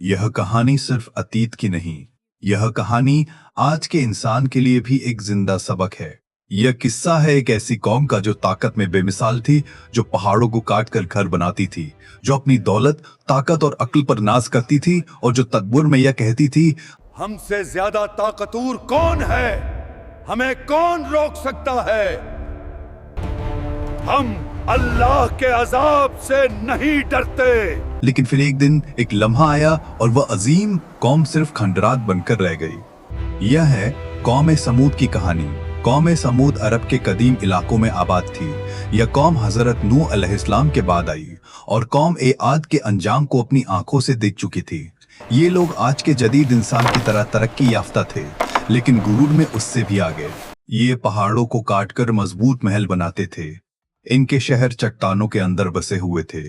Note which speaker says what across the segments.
Speaker 1: यह कहानी सिर्फ अतीत की नहीं, यह कहानी आज के इंसान के लिए भी एक जिंदा सबक है। यह किस्सा है एक ऐसी कौम का जो ताकत में बेमिसाल थी, जो पहाड़ों को काट कर घर बनाती थी, जो अपनी दौलत, ताकत और अक्ल पर नाज करती थी, और जो तकब्बुर में यह कहती थी,
Speaker 2: हमसे ज्यादा ताकतवर कौन है, हमें कौन रोक सकता है। हम अल्लाह के अजाब से नहीं डरते।
Speaker 1: लेकिन फिर एक दिन एक लम्हा आया और वह अजीम कौम सिर्फ खंडरात बनकर रह गई। यह है कौम समूद की कहानी। कौम समूद अरब के कदीम इलाकों में आबाद थी। यह कौम हजरत नूह अलैहिस्सलाम के बाद आई और कौम आद के अंजाम को अपनी आंखों से देख चुकी थी। ये लोग आज के जदीद इंसान की तरह तरक्की याफ्ता थे, लेकिन गुरूर में उससे भी आगे। ये पहाड़ों को काटकर मजबूत महल बनाते थे। इनके शहर चट्टानों के अंदर बसे हुए थे।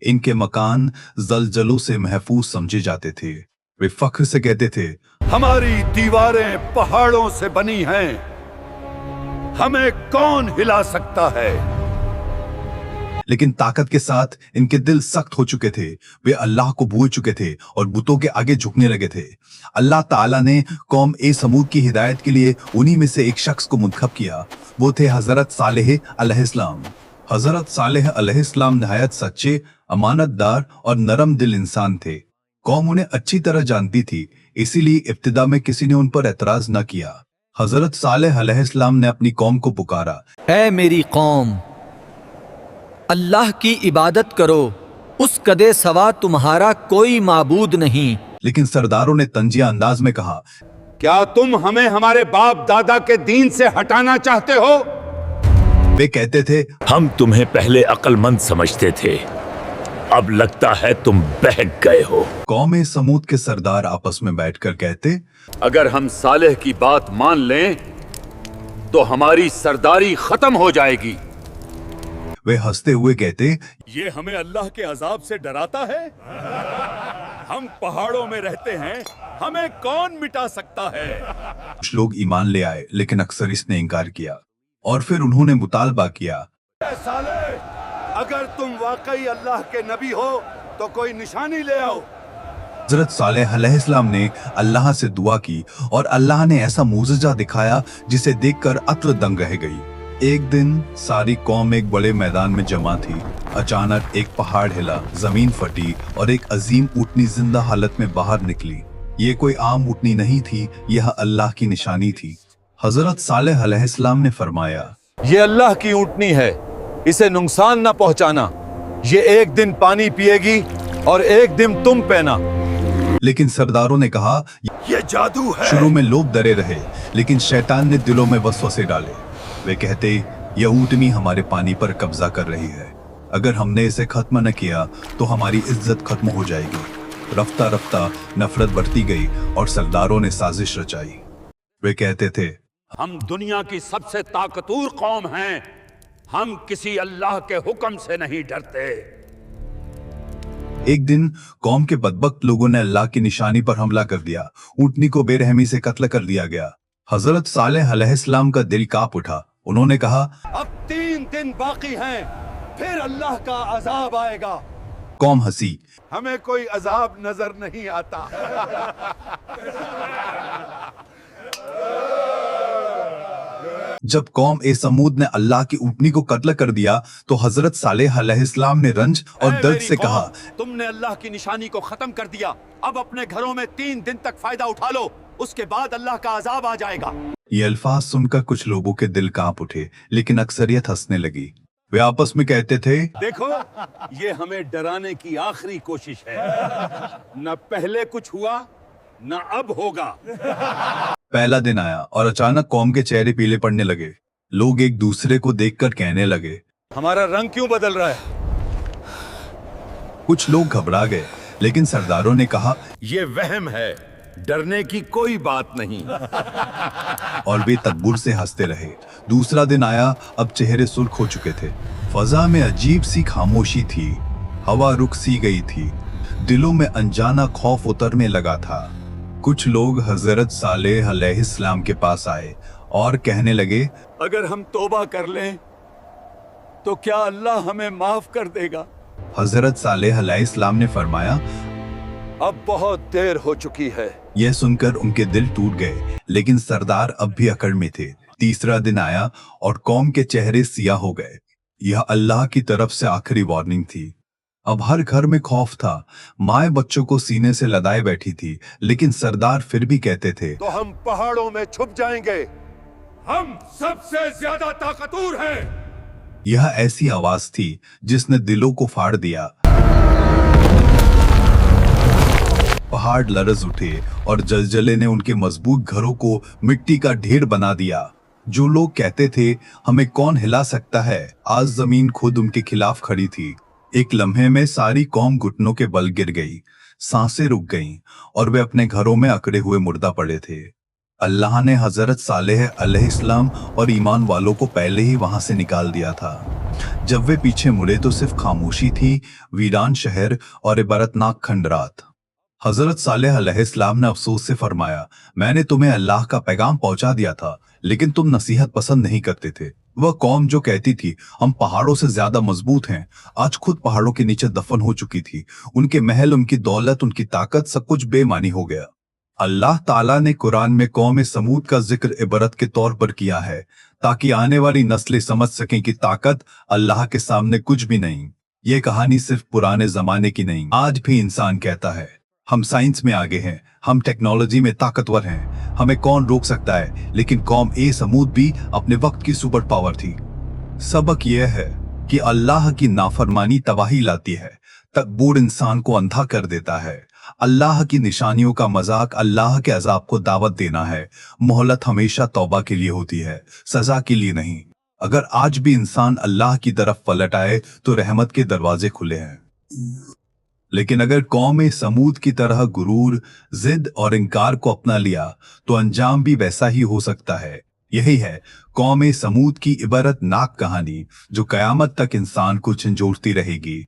Speaker 1: इनके मकान जलजलों से महफूज समझे जाते थे। वे फख्र से कहते थे,
Speaker 2: हमारी दीवारें पहाड़ों से बनी हैं, हमें कौन हिला सकता है।
Speaker 1: लेकिन ताकत के साथ इनके दिल सख्त हो चुके थे। वे अल्लाह को भूल चुके थे और बुतों के आगे झुकने लगे थे। अल्लाह ताला ने कौम समूद की हिदायत के लिए उन्हीं में से एक शख्स को मुंतखब किया। वो थे हजरत सालेह अलैहिस्सलाम। हजरत सालेह अलैहिस्सलाम नहायत सच्चे, अमानतदार और नरम दिल इंसान थे। कौम उन्हें अच्छी तरह जानती थी, इसीलिए इब्तिदा में किसी ने उन पर एतराज न किया। हजरत सालेह अलैहिस्सलाम ने अपनी कौम को पुकारा,
Speaker 3: ऐ मेरी कौम, अल्लाह की इबादत करो, उस कदे सवा तुम्हारा कोई माबूद नहीं।
Speaker 1: लेकिन सरदारों ने तंजिया अंदाज में कहा,
Speaker 2: क्या तुम हमें हमारे बाप दादा के दीन से हटाना चाहते हो।
Speaker 1: वे कहते थे,
Speaker 4: हम तुम्हें पहले अक्लमंद समझते थे, अब लगता है तुम बहक गए हो।
Speaker 1: कौम समूद के सरदार आपस में बैठकर कहते,
Speaker 2: अगर हम सालेह की बात मान लें तो हमारी सरदारी खत्म हो जाएगी।
Speaker 1: वे हंसते हुए कहते,
Speaker 2: ये हमें अल्लाह के अजाब से डराता है। हम पहाड़ों में रहते हैं, हमें कौन मिटा सकता है।
Speaker 1: कुछ लोग ईमान ले आए, लेकिन अक्सर इसने इनकार किया और फिर उन्होंने मुतालबा किया,
Speaker 2: साले, अगर तुम वाकई अल्लाह के नबी हो तो कोई निशानी ले आओ।
Speaker 1: हजरत सालेह अलैहिस्सलाम ने अल्लाह से दुआ की और अल्लाह ने ऐसा मुजज़ा दिखाया जिसे देखकर अक्ल दंग रह गई। एक दिन सारी कौम एक बड़े मैदान में जमा थी। अचानक एक पहाड़ हिला, जमीन फटी और एक अजीम ऊँटनी जिंदा हालत में बाहर निकली। ये कोई आम ऊँटनी नहीं थी, यह अल्लाह की निशानी थी। हजरत सालेह अलैहिस्सलाम ने फरमाया,
Speaker 2: ये अल्लाह की ऊँटनी है, इसे नुकसान न पहुंचाना। ये एक दिन पानी पिएगी और एक दिन तुम पीना।
Speaker 1: लेकिन सरदारों ने कहा,
Speaker 2: ये जादू है।
Speaker 1: शुरू में लोग डरे रहे, लेकिन शैतान ने दिलों में वसवसे डाले। वे कहते, यह ऊँटनी हमारे पानी पर कब्जा कर रही है, अगर हमने इसे खत्म न किया तो हमारी इज्जत खत्म हो जाएगी। रफ्ता रफ्ता नफरत बढ़ती गई और सरदारों ने साजिश रचाई। वे कहते थे,
Speaker 2: हम दुनिया की सबसे ताकतवर कौम हैं, हम किसी अल्लाह के हुक्म से नहीं डरते।
Speaker 1: एक दिन कौम के बदबख्त लोगों ने अल्लाह की निशानी पर हमला कर दिया। ऊँटनी को बेरहमी से कत्ल कर दिया गया। हजरत सालेह अलैहिस्सलाम का दिल कांप उठा। उन्होंने कहा,
Speaker 2: अब 3 दिन बाकी हैं, फिर अल्लाह का अजाब आएगा।
Speaker 1: कौम हंसी।
Speaker 2: हमें कोई अजाब नजर नहीं आता।
Speaker 1: जब कौम समूद ने अल्लाह की ऊँटनी को कत्ल कर दिया तो हजरत सालेह अलैहिस्सलाम ने रंज और दर्द से कहा,
Speaker 2: तुमने अल्लाह की निशानी को खत्म कर दिया, अब अपने घरों में 3 दिन तक फायदा उठा लो, उसके बाद अल्लाह का अजाब आ जाएगा।
Speaker 1: ये अल्फाज सुनकर कुछ लोगों के दिल कांप उठे, लेकिन अक्सरियत हंसने लगी। वे आपस में कहते थे,
Speaker 2: देखो, ये हमें डराने की आखिरी कोशिश है। न पहले कुछ हुआ, न अब होगा।
Speaker 1: पहला दिन आया और अचानक कौम के चेहरे पीले पड़ने लगे। लोग एक दूसरे को देखकर कहने लगे,
Speaker 2: हमारा रंग क्यों बदल रहा है।
Speaker 1: कुछ लोग घबरा गए, लेकिन सरदारों ने कहा,
Speaker 2: ये वहम है, डरने की कोई बात नहीं।
Speaker 1: और वे तकब्बुर से हंसते रहे। दूसरा दिन आया, अब चेहरे सुर्ख हो चुके थे। फजा में अजीब सी खामोशी थी, हवा रुक सी गई थी, दिलों में अनजाना खौफ उतरने लगा था। कुछ लोग हजरत सालेह अलैहिस्सलाम के पास आए और कहने लगे,
Speaker 2: अगर हम तौबा कर लें तो क्या अल्लाह हमें माफ कर देगा।
Speaker 1: हजरत सालेह अलैहिस्सलाम ने फरमाया,
Speaker 2: अब बहुत देर हो चुकी है।
Speaker 1: यह सुनकर उनके दिल टूट गए, लेकिन सरदार अब भी अकड़ में थे। तीसरा दिन आया और कौम के चेहरे सियाह हो गए। यह अल्लाह की तरफ से आखिरी वार्निंग थी। अब हर घर में खौफ था। माए बच्चों को सीने से लदाए बैठी थी, लेकिन सरदार फिर भी कहते थे,
Speaker 2: तो हम पहाड़ों में छुप जाएंगे। हम सबसे ज्यादा ताकतवर हैं।
Speaker 1: यह ऐसी आवाज थी जिसने दिलों को फाड़ दिया। पहाड़ लरज उठे और जलजले ने उनके मजबूत घरों को मिट्टी का ढेर बना दिया। जो लोग कहते थे हमें कौन हिला सकता है, आज जमीन खुद उनके खिलाफ खड़ी थी। एक लम्हे में सारी कौम घुटनों के बल गिर गई, सांसें रुक गईं और वे अपने घरों में अकड़े हुए मुर्दा पड़े थे। अल्लाह ने हजरत सालेह अलैहिस्सलाम और ईमान वालों को पहले ही वहां से निकाल दिया था। जब वे पीछे मुड़े तो सिर्फ खामोशी थी, वीरान शहर और इबारतनाक खंडरात। हजरत सालेह अलैहिस्सलाम ने अफसोस से फरमाया, मैंने तुम्हें अल्लाह का पैगाम पहुंचा दिया था, लेकिन तुम नसीहत पसंद नहीं करते थे। वह कौम जो कहती थी हम पहाड़ों से ज्यादा मजबूत हैं, आज खुद पहाड़ों के नीचे दफन हो चुकी थी। उनके महल, उनकी दौलत, उनकी ताकत, सब कुछ बेमानी हो गया। अल्लाह ताला ने कुरान में कौम समूद का जिक्र इबरत के तौर पर किया है, ताकि आने वाली नस्लें समझ सकें कि ताकत अल्लाह के सामने कुछ भी नहीं। ये कहानी सिर्फ पुराने जमाने की नहीं, आज भी इंसान कहता है हम साइंस में आगे हैं, हम टेक्नोलॉजी में ताकतवर हैं, हमें कौन रोक सकता है। लेकिन कौम समूद भी अपने वक्त की सुपर पावर थी। सबक यह है कि अल्लाह की नाफरमानी तबाही लाती है, तकबूर इंसान को अंधा कर देता है। अल्लाह की निशानियों का मजाक अल्लाह के अजाब को दावत देना है। मोहलत हमेशा तौबा के लिए होती है, सजा के लिए नहीं। अगर आज भी इंसान अल्लाह की तरफ पलट आए तो रहमत के दरवाजे खुले हैं। लेकिन अगर कौम समूद की तरह गुरूर, जिद और इनकार को अपना लिया तो अंजाम भी वैसा ही हो सकता है। यही है कौम समूद की इबरतनाक कहानी, जो कयामत तक इंसान को झंझोड़ती रहेगी।